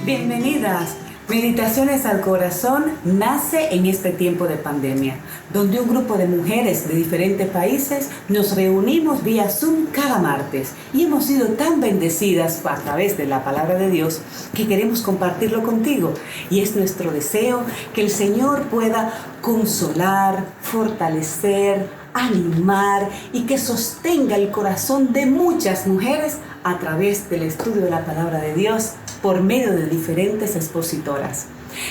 Bienvenidas. Meditaciones al Corazón nace en este tiempo de pandemia, donde un grupo de mujeres de diferentes países nos reunimos vía Zoom cada martes y hemos sido tan bendecidas a través de la palabra de Dios que queremos compartirlo contigo. Y es nuestro deseo que el Señor pueda consolar, fortalecer, animar y que sostenga el corazón de muchas mujeres a través del estudio de la palabra de Dios por medio de diferentes expositoras.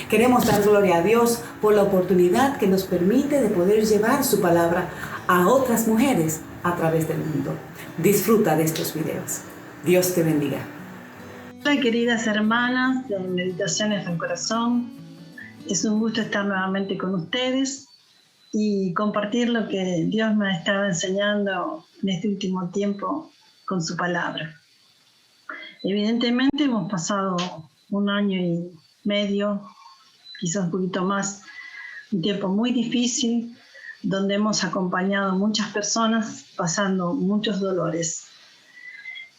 Queremos dar gloria a Dios por la oportunidad que nos permite de poder llevar su palabra a otras mujeres a través del mundo. Disfruta de estos videos. Dios te bendiga. Hola queridas hermanas de Meditaciones al Corazón. Es un gusto estar nuevamente con ustedes y compartir lo que Dios me ha estado enseñando en este último tiempo con su palabra. Evidentemente hemos pasado 1 año y medio, quizás un poquito más, un tiempo muy difícil, donde hemos acompañado a muchas personas pasando muchos dolores.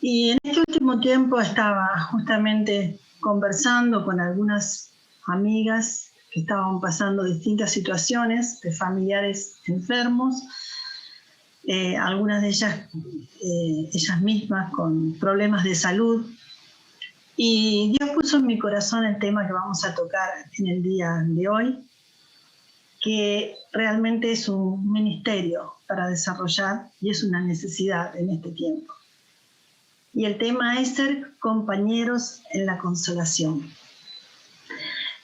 Y en este último tiempo estaba justamente conversando con algunas amigas que estaban pasando distintas situaciones de familiares enfermos, algunas de ellas mismas con problemas de salud. Y Dios puso en mi corazón el tema que vamos a tocar en el día de hoy, que realmente es un ministerio para desarrollar y es una necesidad en este tiempo. Y el tema es ser compañeros en la consolación.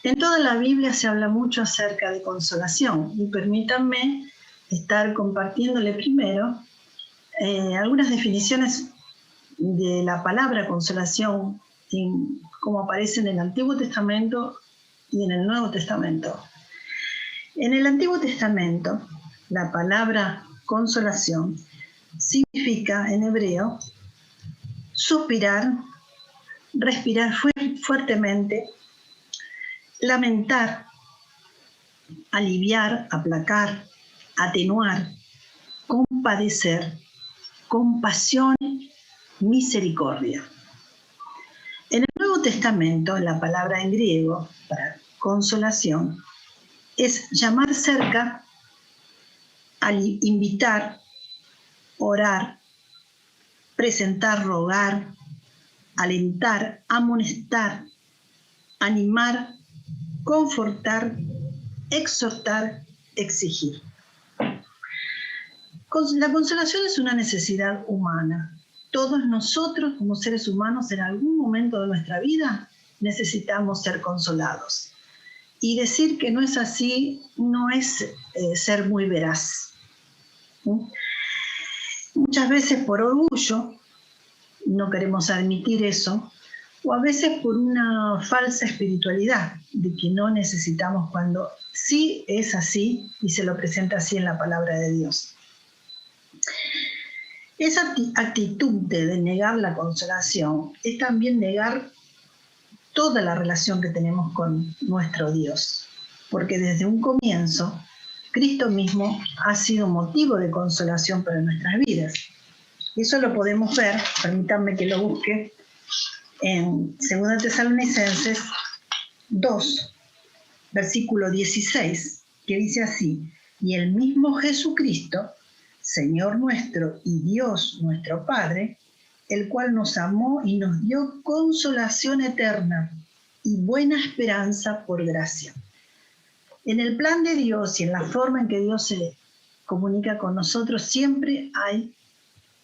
En toda la Biblia se habla mucho acerca de consolación y permítanme estar compartiéndole primero algunas definiciones de la palabra consolación, como aparece en el Antiguo Testamento y en el Nuevo Testamento. En el Antiguo Testamento, la palabra consolación significa en hebreo suspirar, respirar fuertemente, lamentar, aliviar, aplacar, atenuar, compadecer, compasión, misericordia. En el Nuevo Testamento, la palabra en griego para consolación es llamar cerca, invitar, orar, presentar, rogar, alentar, amonestar, animar, confortar, exhortar, exigir. La consolación es una necesidad humana. Todos nosotros, como seres humanos, en algún momento de nuestra vida necesitamos ser consolados. Y decir que no es así no es ser muy veraz. Muchas veces por orgullo, no queremos admitir eso, o a veces por una falsa espiritualidad, de que no necesitamos cuando sí es así y se lo presenta así en la palabra de Dios. Esa actitud de negar la consolación es también negar toda la relación que tenemos con nuestro Dios, porque desde un comienzo Cristo mismo ha sido motivo de consolación para nuestras vidas. Eso lo podemos ver, permítanme que lo busque, en 2 Tesalonicenses 2, versículo 16, que dice así: y el mismo Jesucristo, Señor nuestro y Dios nuestro Padre, el cual nos amó y nos dio consolación eterna y buena esperanza por gracia. En el plan de Dios y en la forma en que Dios se comunica con nosotros, siempre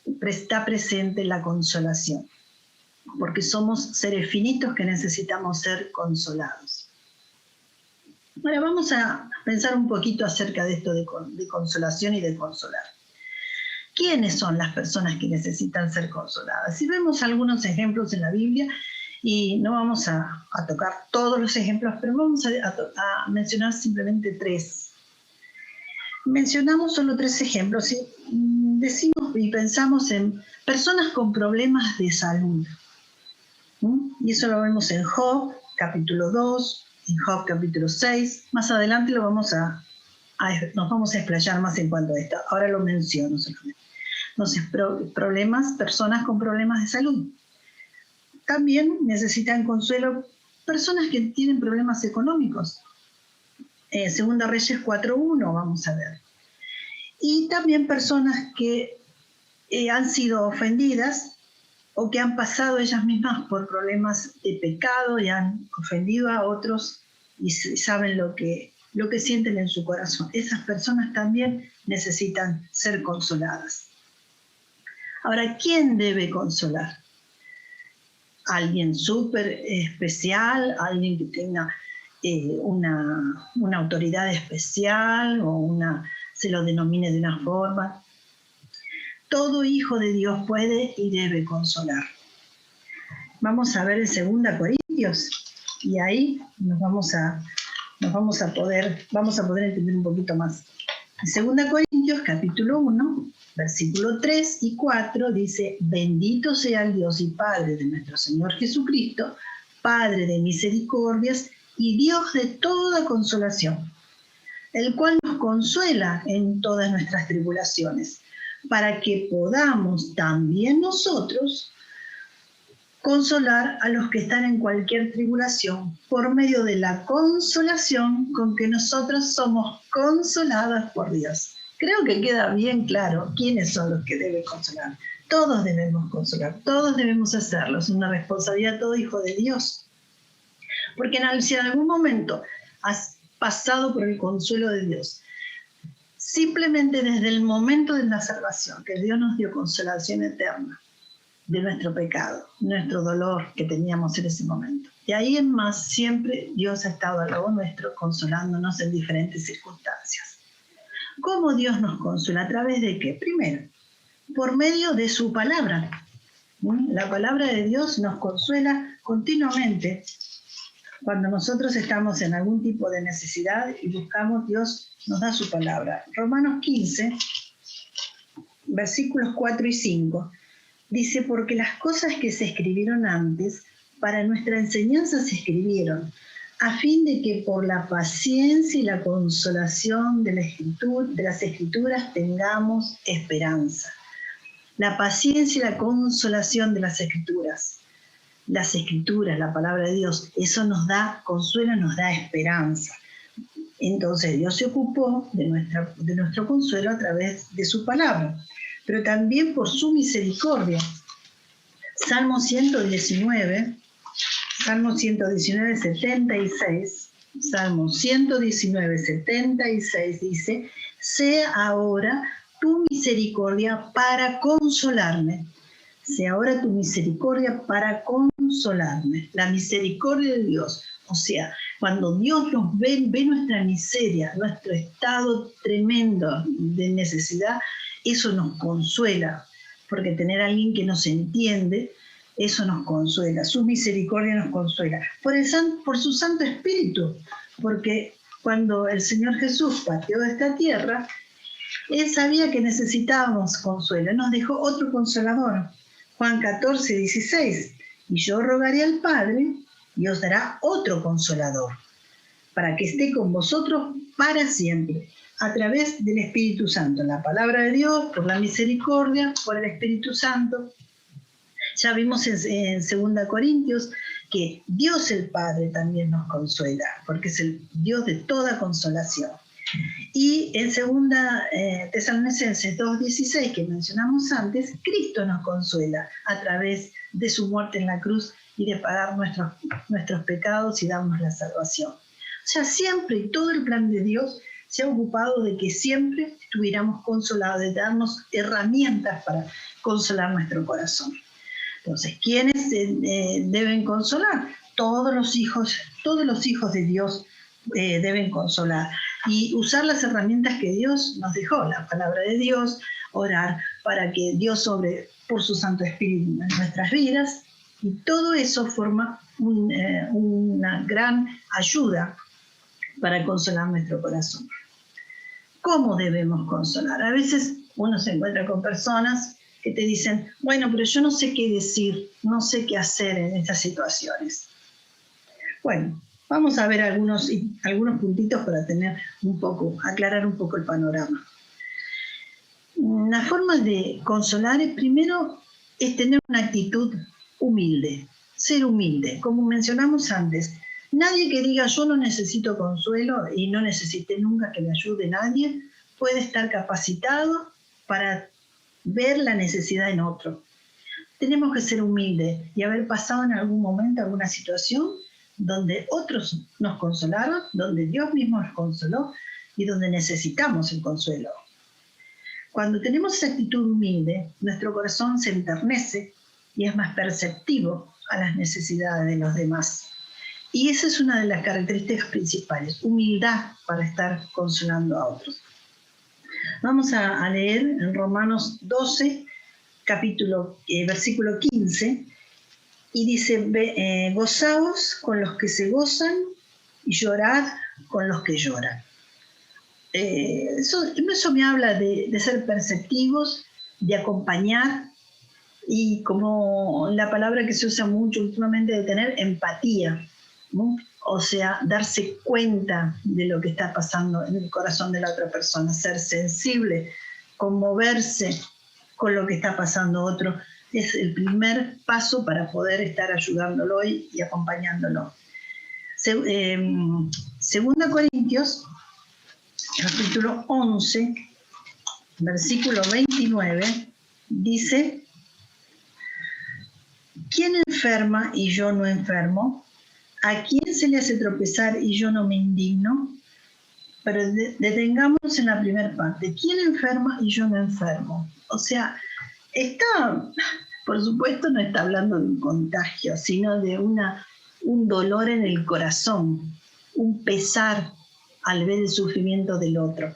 está presente la consolación, porque somos seres finitos que necesitamos ser consolados. Ahora vamos a pensar un poquito acerca de esto de consolación y de consolar. ¿Quiénes son las personas que necesitan ser consoladas? Si vemos algunos ejemplos en la Biblia, y no vamos a tocar todos los ejemplos, pero vamos a mencionar simplemente 3. Mencionamos solo 3 ejemplos y decimos y pensamos en personas con problemas de salud. Y eso lo vemos en Job, capítulo 2, en Job, capítulo 6. Más adelante nos vamos a explayar más en cuanto a esto. Ahora lo menciono solamente. Entonces, personas con problemas de salud. También necesitan consuelo personas que tienen problemas económicos. Segunda Reyes 4:1, vamos a ver. Y también personas que han sido ofendidas o que han pasado ellas mismas por problemas de pecado y han ofendido a otros y saben lo que sienten en su corazón. Esas personas también necesitan ser consoladas. Ahora, ¿quién debe consolar? ¿Alguien súper especial? ¿Alguien que tenga una autoridad especial o se lo denomine de una forma? Todo hijo de Dios puede y debe consolar. Vamos a ver en 2 Corintios y ahí vamos a poder entender un poquito más. En 2 Corintios capítulo 1, versículo 3 y 4 dice: bendito sea el Dios y Padre de nuestro Señor Jesucristo, Padre de misericordias y Dios de toda consolación, el cual nos consuela en todas nuestras tribulaciones, para que podamos también nosotros consolar a los que están en cualquier tribulación por medio de la consolación con que nosotros somos consoladas por Dios. Creo que queda bien claro quiénes son los que deben consolar. Todos debemos consolar, todos debemos hacerlo. Es una responsabilidad de todo hijo de Dios. Porque si en algún momento has pasado por el consuelo de Dios, simplemente desde el momento de la salvación, que Dios nos dio consolación eterna de nuestro pecado, nuestro dolor que teníamos en ese momento. Y ahí en más, siempre Dios ha estado al lado nuestro, consolándonos en diferentes circunstancias. ¿Cómo Dios nos consuela? ¿A través de qué? Primero, por medio de su palabra. La palabra de Dios nos consuela continuamente. Cuando nosotros estamos en algún tipo de necesidad y buscamos, Dios nos da su palabra. Romanos 15, versículos 4 y 5. Dice: porque las cosas que se escribieron antes, para nuestra enseñanza se escribieron, a fin de que por la paciencia y la consolación de las Escrituras tengamos esperanza. La paciencia y la consolación de las Escrituras. Las Escrituras, la palabra de Dios, eso nos da consuelo, nos da esperanza. Entonces Dios se ocupó de nuestro consuelo a través de su palabra, pero también por su misericordia. Salmo 119, 76, Salmo 119, 76 dice: sea ahora tu misericordia para consolarme. Sea ahora tu misericordia para consolarme. La misericordia de Dios. O sea, cuando Dios nos ve nuestra miseria, nuestro estado tremendo de necesidad, eso nos consuela, porque tener a alguien que nos entiende, eso nos consuela, su misericordia nos consuela, por su Santo Espíritu, porque cuando el Señor Jesús partió de esta tierra, Él sabía que necesitábamos consuelo, nos dejó otro consolador, Juan 14, 16, y yo rogaré al Padre y os dará otro consolador, para que esté con vosotros para siempre, a través del Espíritu Santo, la palabra de Dios, por la misericordia, por el Espíritu Santo. Ya vimos en 2 Corintios que Dios el Padre también nos consuela, porque es el Dios de toda consolación. Y en 2 Tesalonicenses 2:16, que mencionamos antes, Cristo nos consuela a través de su muerte en la cruz y de pagar nuestros pecados y darnos la salvación. O sea, siempre y todo el plan de Dios se ha ocupado de que siempre estuviéramos consolados, de darnos herramientas para consolar nuestro corazón. Entonces, ¿quiénes deben consolar? Todos los hijos de Dios deben consolar y usar las herramientas que Dios nos dejó, la palabra de Dios, orar para que Dios sobre por su Santo Espíritu en nuestras vidas, y todo eso forma una gran ayuda para consolar nuestro corazón. ¿Cómo debemos consolar? A veces uno se encuentra con personas que te dicen: bueno, pero yo no sé qué decir, no sé qué hacer en estas situaciones. Bueno, vamos a ver algunos puntitos para aclarar un poco el panorama. La forma de consolar primero es tener una actitud humilde, ser humilde, como mencionamos antes. Nadie que diga yo no necesito consuelo y no necesité nunca que me ayude nadie, puede estar capacitado para ver la necesidad en otro. Tenemos que ser humildes y haber pasado en algún momento alguna situación donde otros nos consolaron, donde Dios mismo nos consoló y donde necesitamos el consuelo. Cuando tenemos esa actitud humilde, nuestro corazón se enternece y es más perceptivo a las necesidades de los demás. Y esa es una de las características principales, humildad para estar consolando a otros. Vamos a leer en Romanos 12, versículo 15, y dice, gozaos con los que se gozan y llorad con los que lloran. Eso me habla de ser perceptivos, de acompañar, y como la palabra que se usa mucho últimamente, de tener empatía, ¿no? O sea, darse cuenta de lo que está pasando en el corazón de la otra persona, ser sensible, conmoverse con lo que está pasando otro, es el primer paso para poder estar ayudándolo y acompañándolo. Segunda Corintios, capítulo 11, versículo 29, dice: ¿quién enferma y yo no enfermo? ¿A quién se le hace tropezar y yo no me indigno? Pero detengámonos en la primera parte. ¿Quién enferma y yo no enfermo? O sea, por supuesto no está hablando de un contagio, sino de un dolor en el corazón, un pesar al ver el sufrimiento del otro.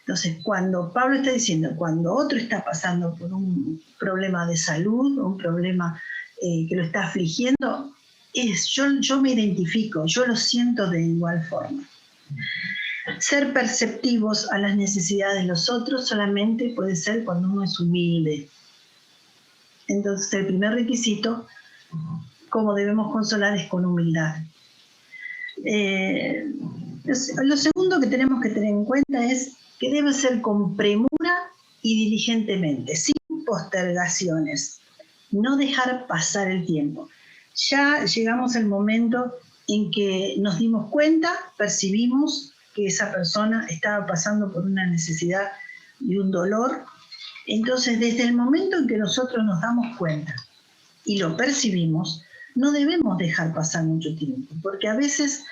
Entonces, cuando Pablo está diciendo, cuando otro está pasando por un problema de salud, un problema que lo está afligiendo, yo me identifico, yo lo siento de igual forma. Ser perceptivos a las necesidades de los otros solamente puede ser cuando uno es humilde. Entonces, el primer requisito, cómo debemos consolar, es con humildad. Lo segundo que tenemos que tener en cuenta es que debe ser con premura y diligentemente, sin postergaciones. No dejar pasar el tiempo. Ya llegamos al momento en que nos dimos cuenta, percibimos que esa persona estaba pasando por una necesidad y un dolor. Entonces, desde el momento en que nosotros nos damos cuenta y lo percibimos, no debemos dejar pasar mucho tiempo, porque a veces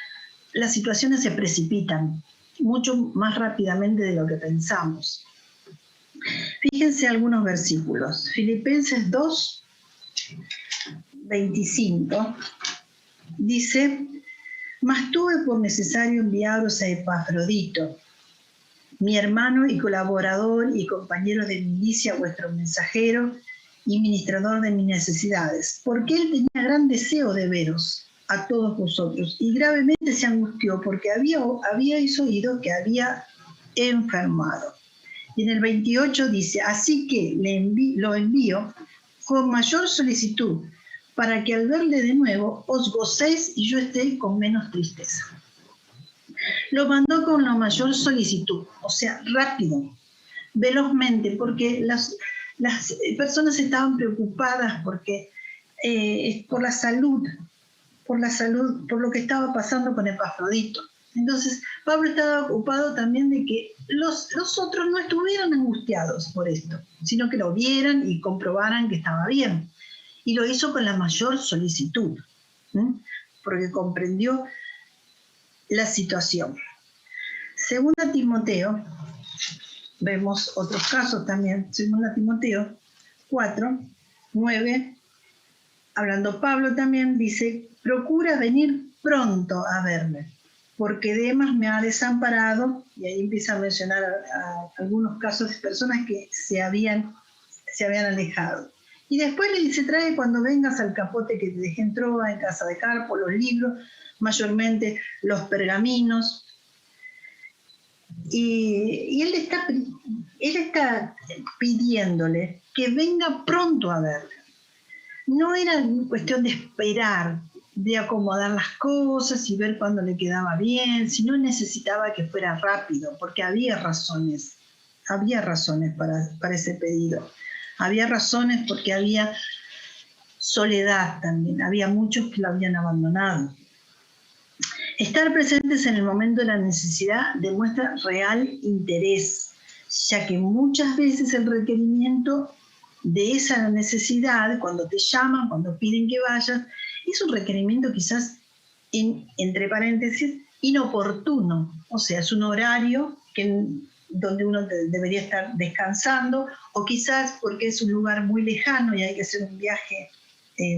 las situaciones se precipitan mucho más rápidamente de lo que pensamos. Fíjense algunos versículos. Filipenses 2, 25, dice: mas tuve por necesario enviaros a Epafrodito, mi hermano y colaborador y compañero de milicia, vuestro mensajero y ministrador de mis necesidades, porque él tenía gran deseo de veros a todos vosotros, y gravemente se angustió porque habíais oído que había enfermado. Y en el 28 dice: así que lo envío con mayor solicitud, para que al verle de nuevo os gocéis y yo esté con menos tristeza. Lo mandó con la mayor solicitud, o sea, rápido, velozmente, porque las personas estaban preocupadas porque, por la salud, por lo que estaba pasando con Epafrodito. Entonces, Pablo estaba ocupado también de que los otros no estuvieran angustiados por esto, sino que lo vieran y comprobaran que estaba bien. Y lo hizo con la mayor solicitud, porque comprendió la situación. Segunda Timoteo, vemos otros casos también. Segunda Timoteo 4, 9, hablando Pablo también, dice: procura venir pronto a verme, porque Demas me ha desamparado, y ahí empieza a mencionar a algunos casos de personas que se habían alejado. Y después le dice: trae cuando vengas al capote que te dejé en Troa, en casa de Carpo, los libros, mayormente los pergaminos. Y él está pidiéndole que venga pronto a verle. No era cuestión de esperar, de acomodar las cosas y ver cuándo le quedaba bien, sino necesitaba que fuera rápido, porque había razones para ese pedido. Había razones porque había soledad también. Había muchos que lo habían abandonado. Estar presentes en el momento de la necesidad demuestra real interés, ya que muchas veces el requerimiento de esa necesidad, cuando te llaman, cuando piden que vayas, es un requerimiento quizás, entre paréntesis, inoportuno. O sea, es un horario donde uno debería estar descansando, o quizás porque es un lugar muy lejano y hay que hacer un viaje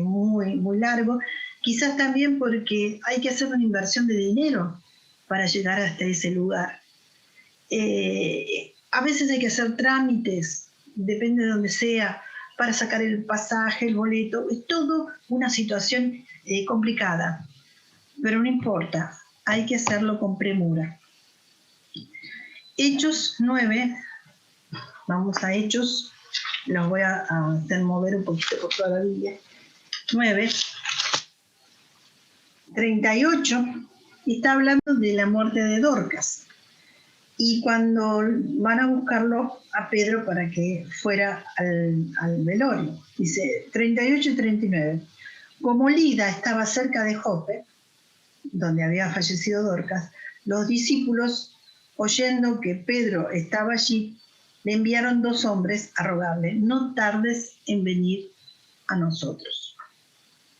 muy, muy largo. Quizás también porque hay que hacer una inversión de dinero para llegar hasta ese lugar. A veces hay que hacer trámites, depende de donde sea, para sacar el pasaje, el boleto. Es todo una situación complicada, pero no importa, hay que hacerlo con premura. Hechos 9, vamos a Hechos, los voy a hacer mover un poquito por toda la Biblia. 9, 38, está hablando de la muerte de Dorcas. Y cuando van a buscarlo a Pedro para que fuera al velorio, dice 38 y 39. Como Lida estaba cerca de Jope, donde había fallecido Dorcas, los discípulos, oyendo que Pedro estaba allí, le enviaron 2 hombres a rogarle: no tardes en venir a nosotros.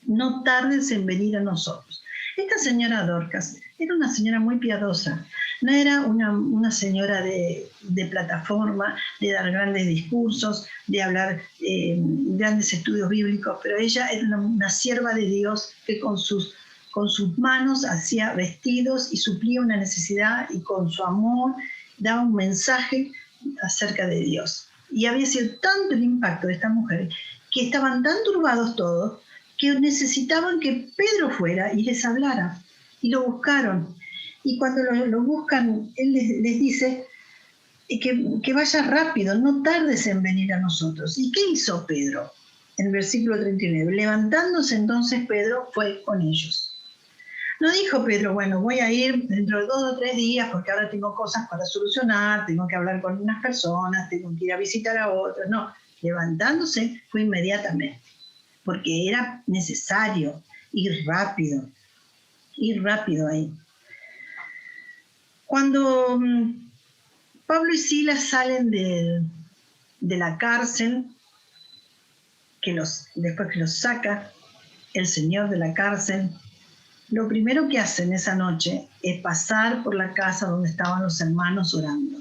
No tardes en venir a nosotros. Esta señora Dorcas era una señora muy piadosa. No era una señora de plataforma, de dar grandes discursos, de hablar grandes estudios bíblicos, pero ella era una sierva de Dios que con sus manos hacía vestidos y suplía una necesidad, y con su amor daba un mensaje acerca de Dios. Y había sido tanto el impacto de estas mujeres que estaban tan turbados todos que necesitaban que Pedro fuera y les hablara. Y lo buscaron. Y cuando lo buscan, él les dice que vaya rápido, no tardes en venir a nosotros. ¿Y qué hizo Pedro? En el versículo 39. Levantándose entonces Pedro fue con ellos. No dijo Pedro, bueno, voy a ir dentro de 2 o 3 días porque ahora tengo cosas para solucionar, tengo que hablar con unas personas, tengo que ir a visitar a otros. No, levantándose fue inmediatamente, porque era necesario ir rápido ahí. Cuando Pablo y Silas salen de la cárcel, después que los saca el Señor de la cárcel, lo primero que hacen esa noche es pasar por la casa donde estaban los hermanos orando.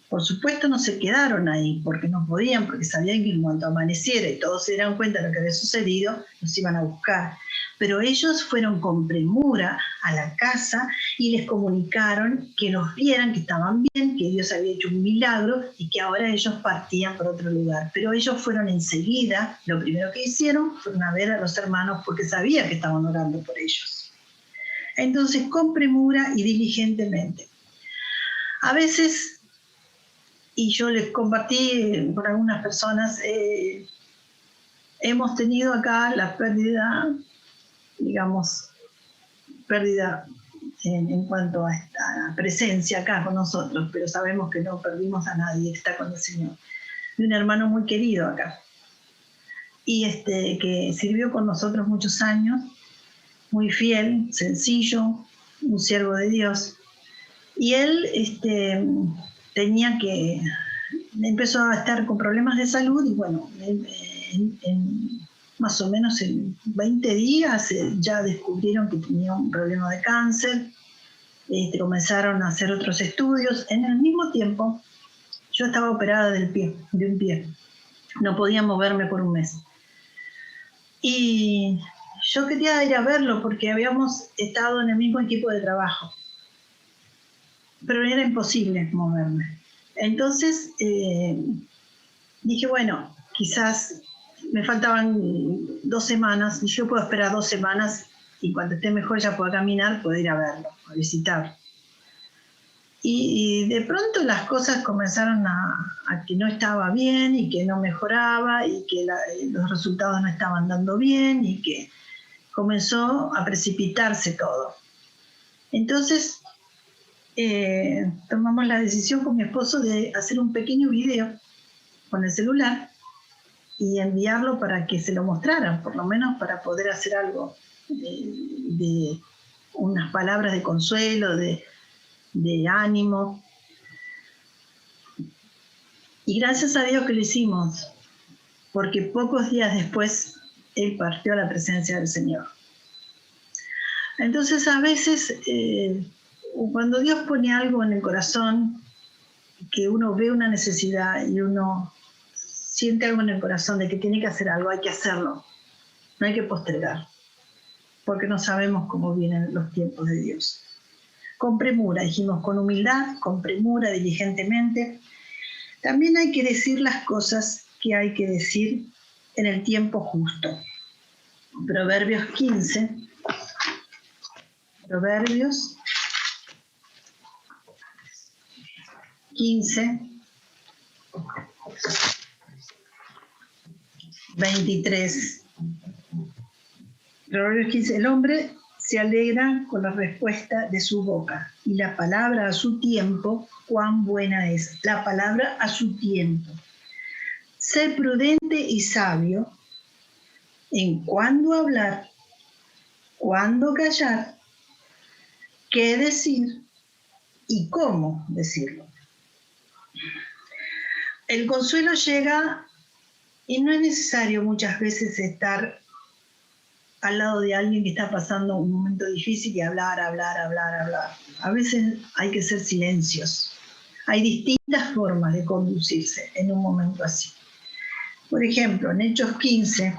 Por supuesto no se quedaron ahí porque no podían, porque sabían que en cuanto amaneciera y todos se dieran cuenta de lo que había sucedido, los iban a buscar. Pero ellos fueron con premura a la casa y les comunicaron que los vieran, que estaban bien, que Dios había hecho un milagro y que ahora ellos partían por otro lugar. Pero ellos fueron enseguida, lo primero que hicieron fueron a ver a los hermanos porque sabían que estaban orando por ellos. Entonces, con premura y diligentemente. A veces, y yo les compartí con algunas personas, hemos tenido acá la pérdida, digamos, pérdida en cuanto a esta presencia acá con nosotros, pero sabemos que no perdimos a nadie, está con el Señor, de un hermano muy querido acá, y que sirvió con nosotros muchos años, muy fiel, sencillo, un siervo de Dios, y él empezó a estar con problemas de salud y bueno, más o menos en 20 días ya descubrieron que tenía un problema de cáncer, comenzaron a hacer otros estudios. En el mismo tiempo, yo estaba operada de un pie, no podía moverme por un mes. Y yo quería ir a verlo porque habíamos estado en el mismo equipo de trabajo, pero era imposible moverme. Entonces dije, bueno, quizás me faltaban 2 semanas y yo puedo esperar 2 semanas y cuando esté mejor ya puedo caminar, puedo ir a verlo, a visitarlo. Y de pronto las cosas comenzaron a que no estaba bien y que no mejoraba y que los resultados no estaban dando bien y que comenzó a precipitarse todo. Entonces tomamos la decisión con mi esposo de hacer un pequeño video con el celular y enviarlo para que se lo mostraran, por lo menos para poder hacer algo de unas palabras de consuelo, de ánimo. Y gracias a Dios que lo hicimos, porque pocos días después él partió a la presencia del Señor. Entonces a veces cuando Dios pone algo en el corazón, que uno ve una necesidad y uno siente algo en el corazón de que tiene que hacer algo, hay que hacerlo, no hay que postergar, porque no sabemos cómo vienen los tiempos de Dios. Con premura, dijimos, con humildad, con premura, diligentemente. También hay que decir las cosas que hay que decir en el tiempo justo. Proverbios 15. Proverbios 15, 23. Proverbios 15. El hombre se alegra con la respuesta de su boca, y la palabra a su tiempo, cuán buena es. La palabra a su tiempo. Sé prudente y sabio en cuándo hablar, cuándo callar, qué decir y cómo decirlo. El consuelo llega y no es necesario muchas veces estar al lado de alguien que está pasando un momento difícil y hablar. A veces hay que hacer silencios. Hay distintas formas de conducirse en un momento así. Por ejemplo, en Hechos 15,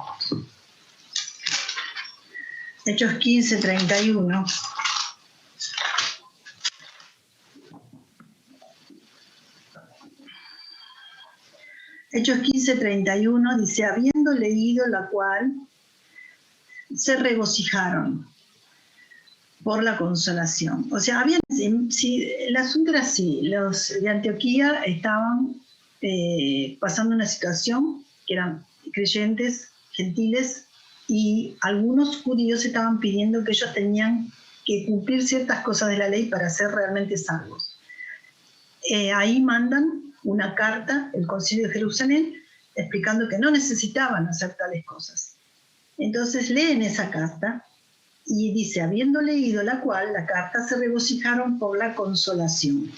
31, Hechos 15, 31 dice, habiendo leído la cual, se regocijaron por la consolación. O sea, el asunto era así, los de Antioquía estaban pasando una situación que eran creyentes, gentiles, y algunos judíos estaban pidiendo que ellos tenían que cumplir ciertas cosas de la ley para ser realmente salvos. Ahí mandan una carta, el Concilio de Jerusalén, explicando que no necesitaban hacer tales cosas. Entonces leen esa carta y dice, habiendo leído la cual, la carta, se regocijaron por la consolación.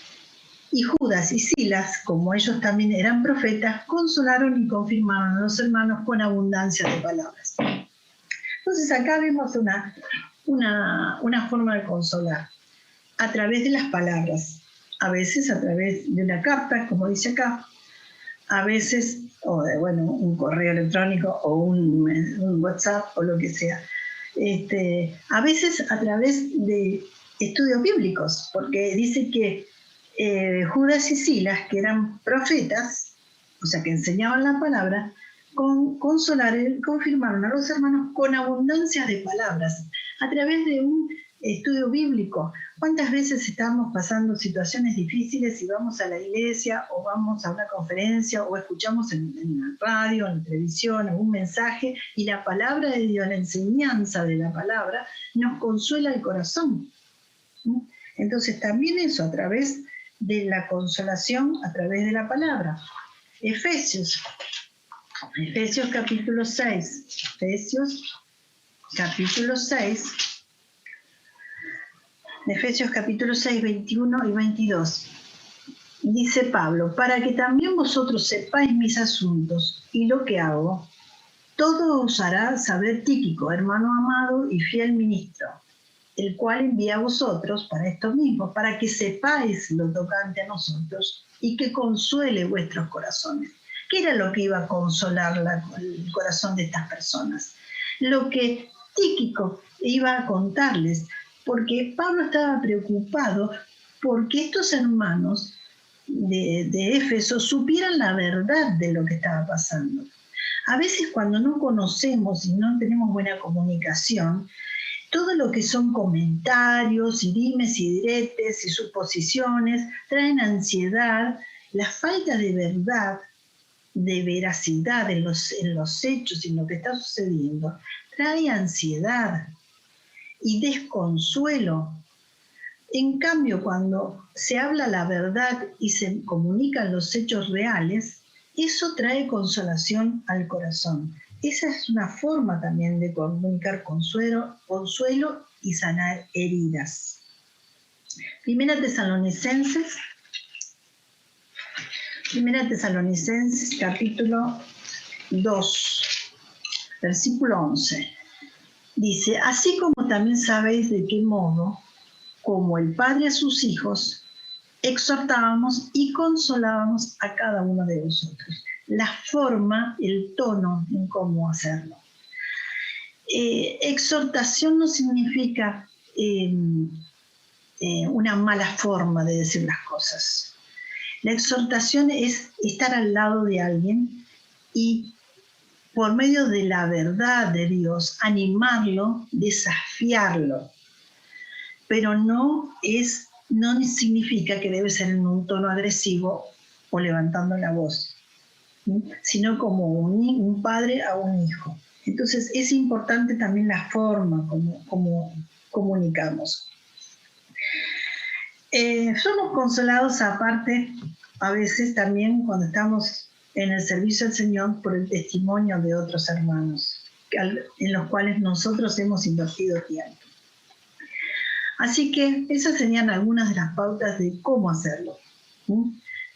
Y Judas y Silas, como ellos también eran profetas, consolaron y confirmaron a los hermanos con abundancia de palabras. Entonces acá vemos una forma de consolar a través de las palabras, a veces a través de una carta, como dice acá, a veces, o de, un correo electrónico o un WhatsApp o lo que sea. A veces a través de estudios bíblicos, porque dice que Judas y Silas, que eran profetas, o sea, que enseñaban la palabra, confirmaron a los hermanos con abundancia de palabras, a través de un estudio bíblico. ¿Cuántas veces estamos pasando situaciones difíciles y vamos a la iglesia o vamos a una conferencia o escuchamos en la radio, en la televisión, algún mensaje y la palabra de Dios, la enseñanza de la palabra, nos consuela el corazón? Entonces también eso a través de la consolación, a través de la palabra. Efesios capítulo 6. Efesios capítulo 6, 21 y 22. Dice Pablo, para que también vosotros sepáis mis asuntos y lo que hago, todo os hará saber Tíquico, hermano amado y fiel ministro, el cual envía a vosotros para esto mismo, para que sepáis lo tocante a nosotros y que consuele vuestros corazones. ¿Qué era lo que iba a consolar el corazón de estas personas? Lo que Tíquico iba a contarles, porque Pablo estaba preocupado porque estos hermanos de Éfeso supieran la verdad de lo que estaba pasando. A veces cuando no conocemos y no tenemos buena comunicación, todo lo que son comentarios y dimes y diretes y suposiciones traen ansiedad, la falta de verdad, de veracidad en los hechos y en lo que está sucediendo, trae ansiedad y desconsuelo. En cambio, cuando se habla la verdad y se comunican los hechos reales, eso trae consolación al corazón. Esa es una forma también de comunicar consuelo y sanar heridas. Primera Tesalonicenses, capítulo 2, versículo 11. Dice, así como también sabéis de qué modo, como el Padre a sus hijos, exhortábamos y consolábamos a cada uno de vosotros. La forma, el tono en cómo hacerlo. Exhortación no significa una mala forma de decir las cosas. La exhortación es estar al lado de alguien y por medio de la verdad de Dios animarlo, desafiarlo. Pero no significa que debe ser en un tono agresivo o levantando la voz, ¿sí? Sino como un padre a un hijo. Entonces es importante también la forma como comunicamos. Somos consolados aparte a veces también cuando estamos en el servicio al Señor por el testimonio de otros hermanos en los cuales nosotros hemos invertido tiempo. Así que esas serían algunas de las pautas de cómo hacerlo.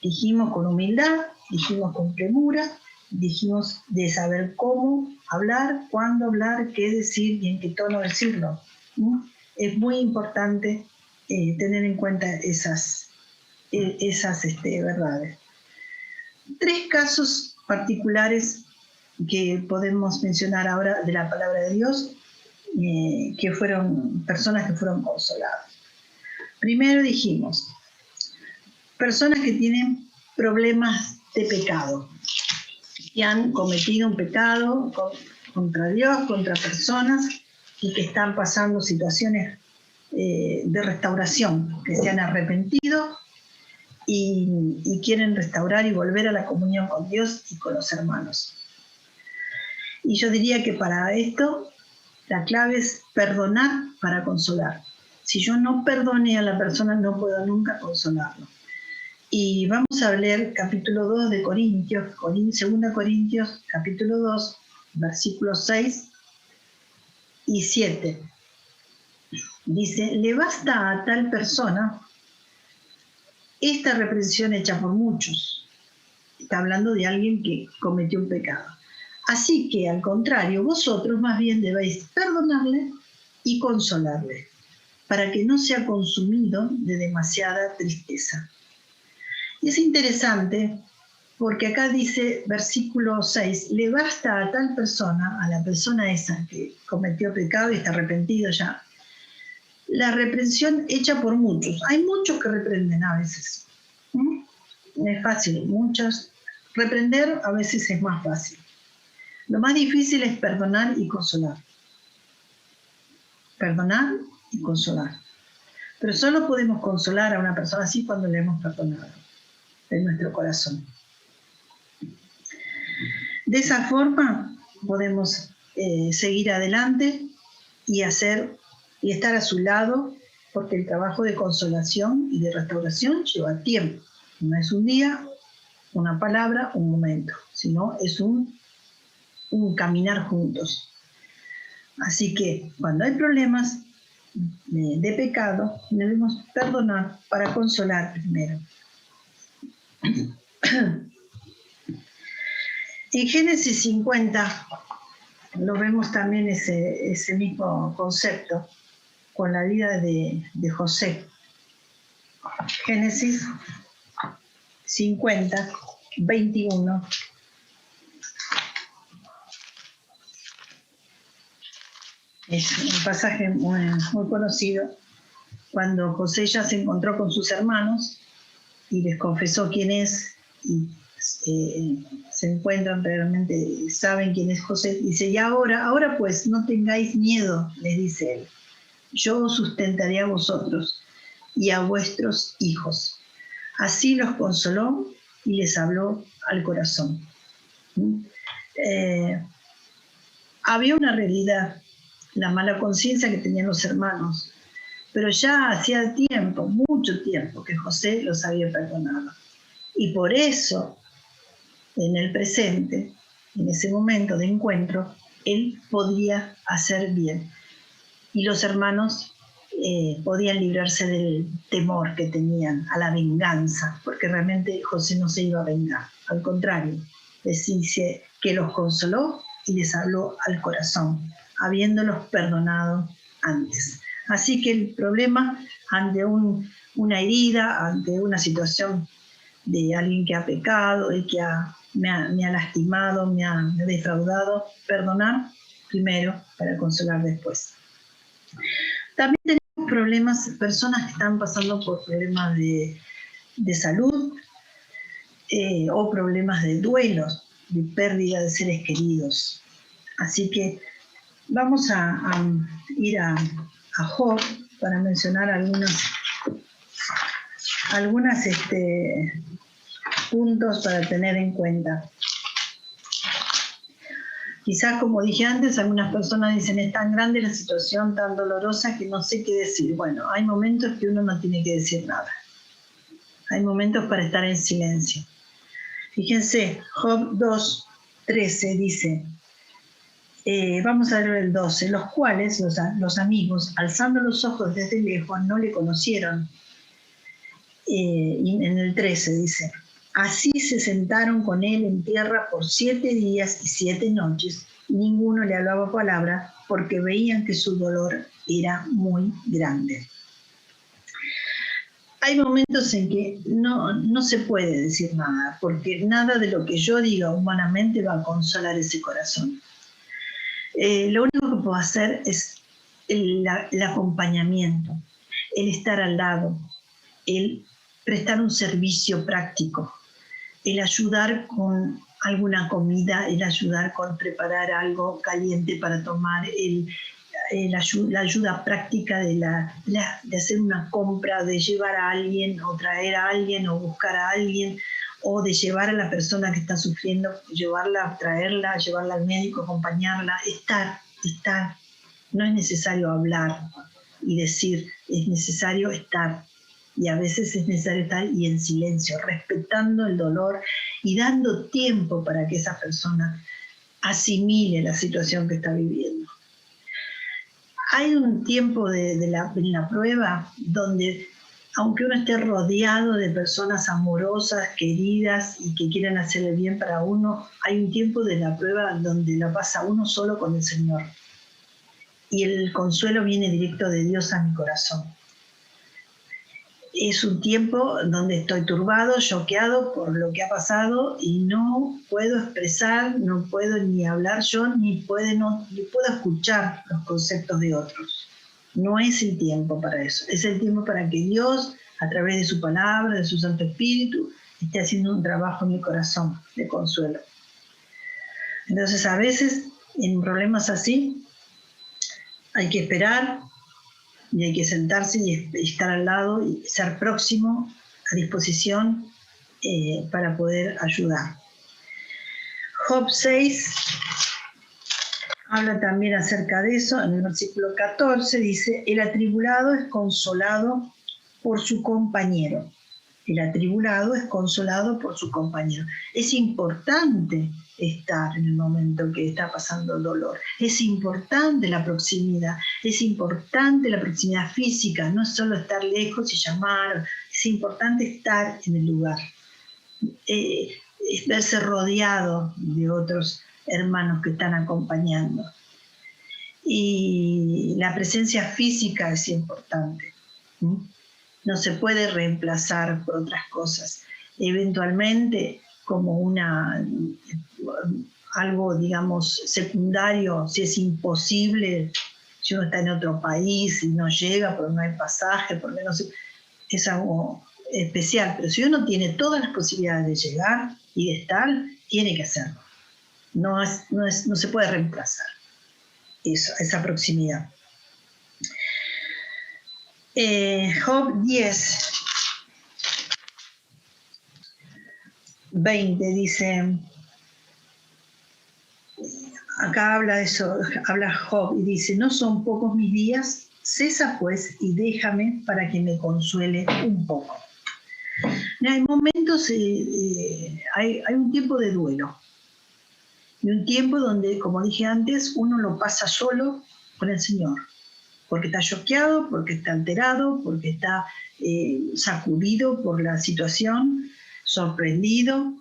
Dijimos con humildad, dijimos con premura, dijimos de saber cómo hablar, cuándo hablar, qué decir y en qué tono decirlo. Es muy importante tener en cuenta esas verdades. 3 casos particulares que podemos mencionar ahora de la palabra de Dios, que fueron personas que fueron consoladas. Primero dijimos, personas que tienen problemas de pecado, que han cometido un pecado contra Dios, contra personas, y que están pasando situaciones de restauración, que se han arrepentido y quieren restaurar y volver a la comunión con Dios y con los hermanos. Y yo diría que para esto la clave es perdonar para consolar. Si yo no perdoné a la persona, no puedo nunca consolarlo. Y vamos a leer capítulo 2 de Corintios, 2 Corintios, capítulo 2, versículos 6 y 7. Dice, le basta a tal persona esta reprensión hecha por muchos. Está hablando de alguien que cometió un pecado. Así que, al contrario, vosotros más bien debéis perdonarle y consolarle, para que no sea consumido de demasiada tristeza. Y es interesante porque acá dice, versículo 6, le basta a tal persona, a la persona esa que cometió pecado y está arrepentido ya, la reprensión hecha por muchos. Hay muchos que reprenden a veces. No es fácil, muchos. Reprender a veces es más fácil. Lo más difícil es perdonar y consolar. Perdonar y consolar. Pero solo podemos consolar a una persona así cuando le hemos perdonado de nuestro corazón. De esa forma podemos seguir adelante y estar a su lado, porque el trabajo de consolación y de restauración lleva tiempo. No es un día, una palabra, un momento, sino es un caminar juntos. Así que cuando hay problemas de pecado, debemos perdonar para consolar primero. En Génesis 50 lo vemos también ese mismo concepto con la vida de José. Génesis 50, 21. Es un pasaje muy conocido, cuando José ya se encontró con sus hermanos y les confesó quién es, y se encuentran realmente, saben quién es José. Dice, y ahora pues no tengáis miedo, les dice él, yo os sustentaré a vosotros y a vuestros hijos. Así los consoló y les habló al corazón. Había una realidad, la mala conciencia que tenían los hermanos, pero ya hacía tiempo, mucho tiempo, que José los había perdonado. Y por eso en el presente, en ese momento de encuentro, él podía hacer bien. Y los hermanos podían librarse del temor que tenían a la venganza, porque realmente José no se iba a vengar. Al contrario, les dice que los consoló y les habló al corazón, habiéndolos perdonado antes. Así que el problema ante una herida, ante una situación de alguien que ha pecado y que me ha lastimado, me ha defraudado, perdonar primero para consolar después. También tenemos problemas, personas que están pasando por problemas de salud o problemas de duelos, de pérdida de seres queridos. Así que vamos a ir a Job para mencionar algunos puntos para tener en cuenta. Quizás, como dije antes, algunas personas dicen, es tan grande la situación, tan dolorosa, que no sé qué decir. Bueno, hay momentos que uno no tiene que decir nada. Hay momentos para estar en silencio. Fíjense, Job 2:13 dice, vamos a ver el 12, los cuales, los amigos, alzando los ojos desde lejos, no le conocieron. Y en el 13 dice, así se sentaron con él en tierra por 7 días y 7 noches, y ninguno le hablaba palabra, porque veían que su dolor era muy grande. Hay momentos en que no se puede decir nada, porque nada de lo que yo diga humanamente va a consolar ese corazón. Lo único que puedo hacer es el acompañamiento, el estar al lado, el prestar un servicio práctico, el ayudar con alguna comida, el ayudar con preparar algo caliente para tomar, la ayuda práctica de hacer una compra, de llevar a alguien o traer a alguien o buscar a alguien, o de llevar a la persona que está sufriendo, llevarla, traerla, llevarla al médico, acompañarla, estar. No es necesario hablar y decir, es necesario estar. Y a veces es necesario estar y en silencio, respetando el dolor y dando tiempo para que esa persona asimile la situación que está viviendo. Hay un tiempo en la prueba donde, aunque uno esté rodeado de personas amorosas, queridas y que quieran hacer el bien para uno, hay un tiempo de la prueba donde la pasa uno solo con el Señor. Y el consuelo viene directo de Dios a mi corazón. Es un tiempo donde estoy turbado, choqueado por lo que ha pasado y no puedo expresar, no puedo ni hablar yo, ni puedo escuchar los conceptos de otros. No es el tiempo para eso, es el tiempo para que Dios, a través de su palabra, de su Santo Espíritu, esté haciendo un trabajo en mi corazón de consuelo. Entonces, a veces, en problemas así, hay que esperar, y hay que sentarse y estar al lado y ser próximo, a disposición para poder ayudar. Job 6 habla también acerca de eso. En el versículo 14 dice, el atribulado es consolado por su compañero. El atribulado es consolado por su compañero. Es importante estar en el momento que está pasando el dolor. Es importante la proximidad. Es importante la proximidad física. No es solo estar lejos y llamar. Es importante estar en el lugar. Es verse rodeado de otros hermanos que están acompañando. Y la presencia física es importante. No se puede reemplazar por otras cosas. Eventualmente, como algo, digamos, secundario, si es imposible, si uno está en otro país y no llega porque no hay pasaje, porque no sé, es algo especial. Pero si uno tiene todas las posibilidades de llegar y de estar, tiene que hacerlo. No se puede reemplazar esa proximidad. Job 10, 20 dice, acá habla de eso, habla Job y dice, no son pocos mis días, cesa pues y déjame para que me consuele un poco. Hay momentos, hay un tiempo de duelo. Y un tiempo donde, como dije antes, uno lo pasa solo con el Señor. Porque está choqueado, porque está alterado, porque está sacudido por la situación, sorprendido,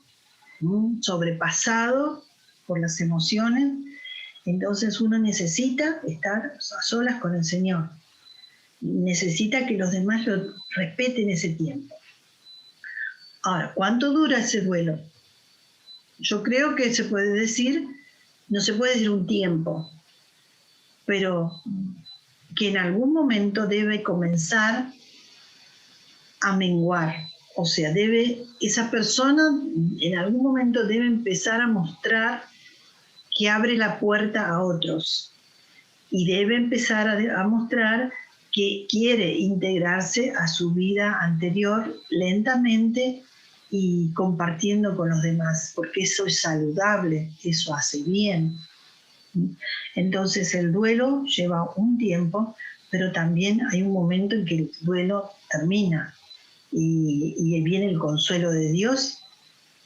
sobrepasado por las emociones. Entonces uno necesita estar a solas con el Señor. Necesita que los demás lo respeten ese tiempo. Ahora, ¿cuánto dura ese duelo? Yo creo que se puede decir, no se puede decir un tiempo, pero que en algún momento debe comenzar a menguar. O sea, esa persona en algún momento debe empezar a mostrar que abre la puerta a otros y debe empezar a mostrar que quiere integrarse a su vida anterior lentamente y compartiendo con los demás, porque eso es saludable, eso hace bien. Entonces el duelo lleva un tiempo, pero también hay un momento en que el duelo termina y viene el consuelo de Dios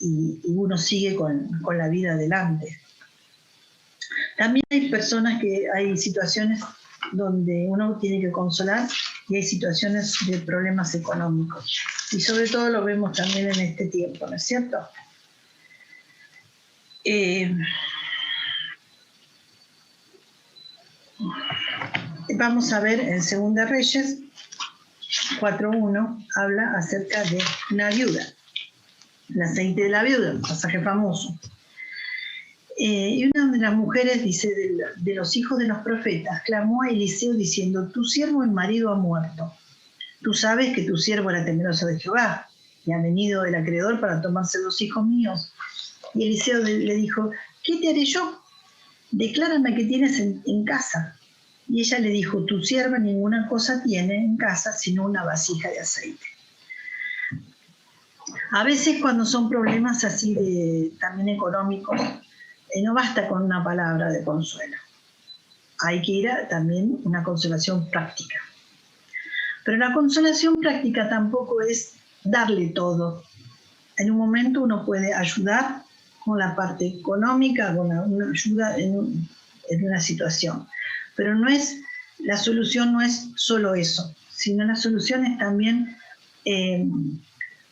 y uno sigue con la vida adelante. También hay situaciones donde uno tiene que consolar y hay situaciones de problemas económicos. Y sobre todo lo vemos también en este tiempo, ¿no es cierto? Vamos a ver en Segunda Reyes 4.1, habla acerca de una viuda, el aceite de la viuda, un pasaje famoso. Y una de las mujeres, dice, de los hijos de los profetas, clamó a Eliseo diciendo: tu siervo el marido ha muerto. Tú sabes que tu siervo era temeroso de Jehová, y ha venido el acreedor para tomarse 2 hijos míos. Y Eliseo le dijo: ¿qué te haré yo? Declárame qué tienes en casa. Y ella le dijo: tu sierva ninguna cosa tiene en casa sino una vasija de aceite. A veces cuando son problemas así también económicos, no basta con una palabra de consuelo. Hay que ir a también una consolación práctica. Pero la consolación práctica tampoco es darle todo. En un momento uno puede ayudar con la parte económica, con una ayuda en una situación. Pero la solución no es solo eso, sino la solución es también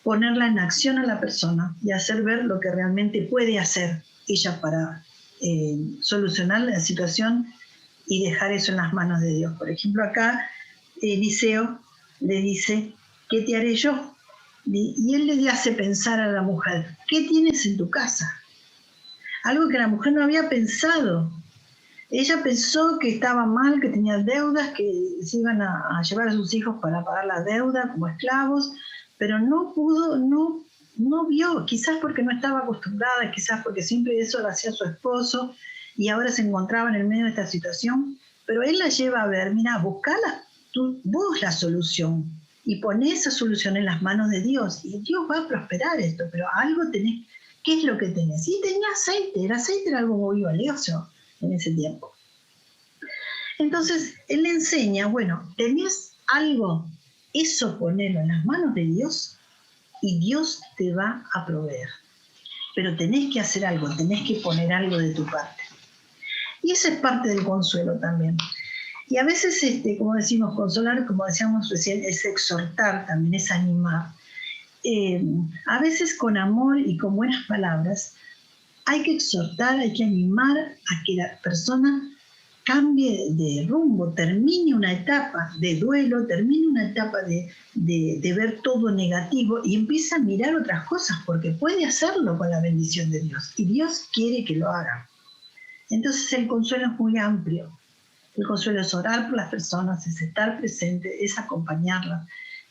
ponerla en acción a la persona y hacer ver lo que realmente puede hacer ella para solucionar la situación y dejar eso en las manos de Dios. Por ejemplo, acá Eliseo le dice: ¿qué te haré yo? Y él le hace pensar a la mujer: ¿qué tienes en tu casa? Algo que la mujer no había pensado. Ella pensó que estaba mal, que tenía deudas, que se iban a llevar a sus hijos para pagar la deuda como esclavos, pero no pudo, no vio, quizás porque no estaba acostumbrada, quizás porque siempre eso lo hacía su esposo y ahora se encontraba en el medio de esta situación, pero él la lleva a ver: mira, buscala vos la solución y poné esa solución en las manos de Dios y Dios va a prosperar esto, pero algo tenés. ¿Qué es lo que tenés? Y tenía aceite, el aceite era algo muy valioso en ese tiempo. Entonces él le enseña: bueno, tenés algo, eso ponelo en las manos de Dios y Dios te va a proveer. Pero tenés que hacer algo, tenés que poner algo de tu parte. Y esa es parte del consuelo también. Y a veces, como decimos, consolar, como decíamos recién, es exhortar también, es animar. A veces con amor y con buenas palabras hay que exhortar, hay que animar a que la persona cambie de rumbo, termine una etapa de duelo, termine una etapa de ver todo negativo y empiece a mirar otras cosas, porque puede hacerlo con la bendición de Dios y Dios quiere que lo haga. Entonces el consuelo es muy amplio. El consuelo es orar por las personas, es estar presente, es acompañarlas,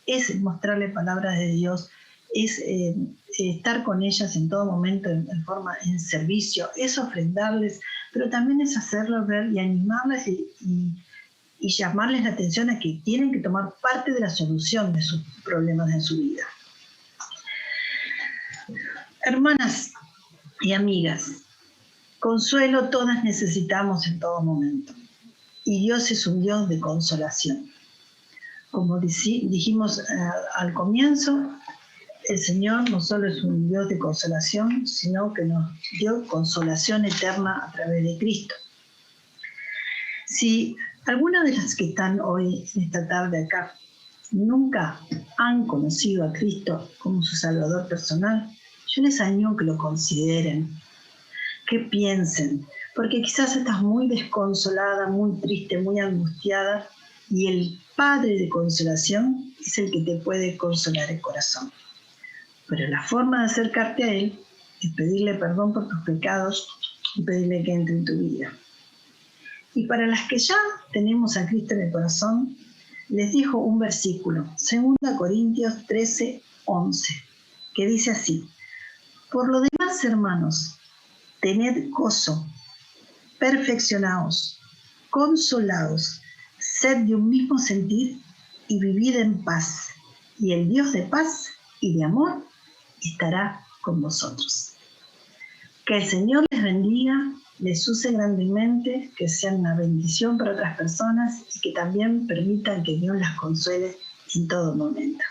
es mostrarle palabras de Dios, es estar con ellas en todo momento en servicio, es ofrendarles, pero también es hacerlo ver y animarlas y llamarles la atención a que tienen que tomar parte de la solución de sus problemas en su vida. Hermanas y amigas, consuelo todas necesitamos en todo momento. Y Dios es un Dios de consolación. Como dijimos al comienzo, El Señor no solo es un Dios de consolación, sino que nos dio consolación eterna a través de Cristo. Si algunas de las que están hoy en esta tarde acá nunca han conocido a Cristo como su Salvador personal, yo les animo que lo consideren, que piensen, porque quizás estás muy desconsolada, muy triste, muy angustiada, y el Padre de consolación es el que te puede consolar el corazón. Pero la forma de acercarte a Él es pedirle perdón por tus pecados y pedirle que entre en tu vida. Y para las que ya tenemos a Cristo en el corazón, les dejo un versículo, 2 Corintios 13:11, que dice así: por lo demás, hermanos, tened gozo, perfeccionaos, consolaos, sed de un mismo sentir y vivid en paz. Y el Dios de paz y de amor estará con vosotros. Que el Señor les bendiga, les use grandemente, que sean una bendición para otras personas y que también permitan que Dios las consuele en todo momento.